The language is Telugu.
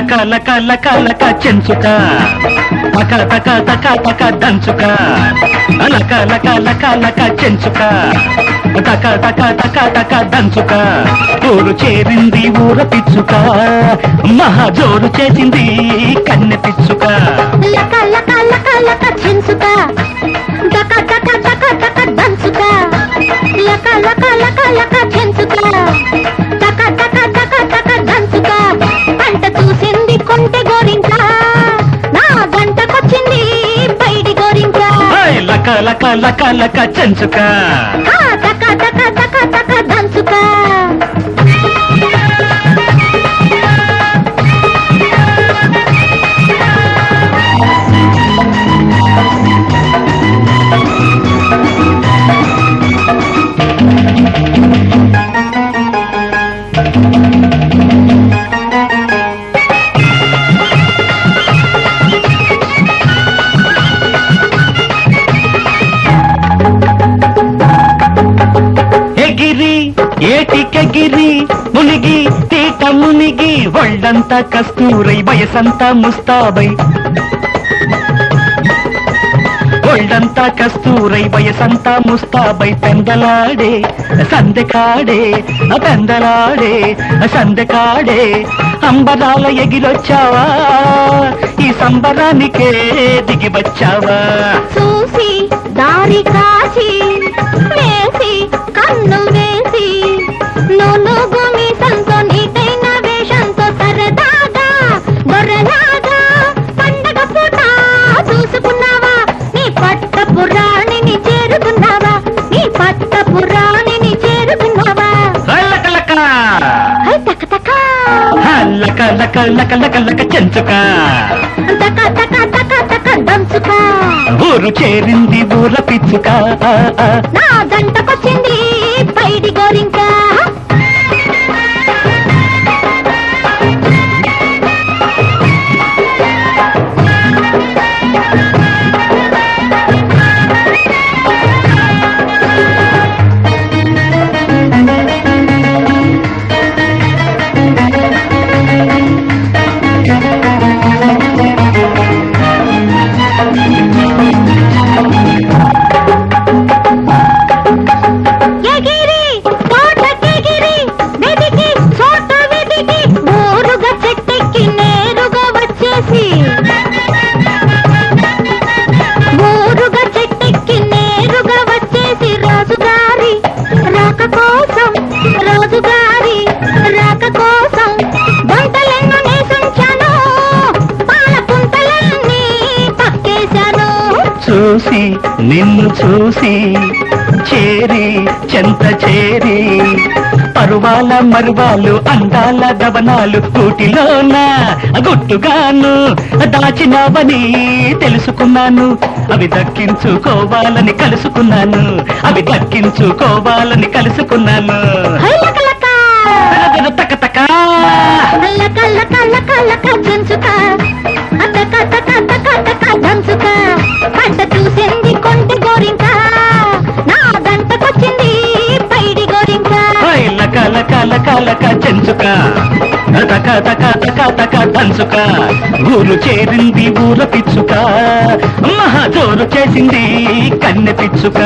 లక లక లక లక చెంచుక తక తక తక తక దంచుక లక లక లక లక చెంచుక తక తక తక తక దంచుక ఊరు చేరింది ఊర పిచ్చుక మహా జోరు చేసింది కన్నె పిచ్చుక లక లక లక లక చెంచుక తక తక తక తక దంచుక లక లక లక లక చెంచుక తక తక తక తక దంచుక పంట చూసింది కొంటె గోరింక నా గంటకొచ్చింది పైడి గోరింక లక లక లక లక చెంచుక తక తక తక తక దంచుక ఏటికెగిరి మునిగి తీట మునిగి ఒళ్ళంతా కస్తూరై వయసంతా ముస్తాబై ఒళ్ళంతా కస్తూరై వయసంతా ముస్తాబై పెందలాడే సందెకాడే పెందలాడే సందెకాడే అంబరాల ఎగిరొచ్చావా ఈ సంబరానికే దిగి వచ్చావా చూసి దారి కాచి వేసి కన్ను వేసి నునుగు మీసంతో నీటైన వేషంతో సరదాగా గొర్రెలాగా పండగ పూట చూసుకున్నావా నీ పట్టపు రాణిని చేరుకున్నావా నీ పట్టపు రాణిని చేరుకున్నావా లక లక తక తక లక లక లక లక లక చెంచుక తక తక తక తక దంచుక ఊరు చేరింది ఊర పిచ్చుక నా గంటకొచ్చింది పైడి గోరింక రాజుగారి రాక కోసం గుంటలెన్ను నేసుంచాను పాల పుంతలన్నీ పక్కేశాను చూసి నిన్ను చూసి చేరి చెంత చేరి పరువాల మరువాలు అందాల గవనాలు కూటిలోన గుట్టుగాను దాచినవని తెలుసుకున్నాను అవి దక్కించుకోవాలని కలుసుకున్నాను అవి దక్కించుకోవాలని కలుసుకున్నాను తక తక లక లక లక లక చెంచుక తక తక తక తక దంచుక పంట చూసింది కొంటె గోరింక నా గంటకొచ్చింది పైడి గోరింక లక లక లక లక చెంచుక తక తక తక తక దంచుక ఊరు చేరింది ఊర పిచ్చుక మహా జోరు చేసింది కన్నె పిచ్చుక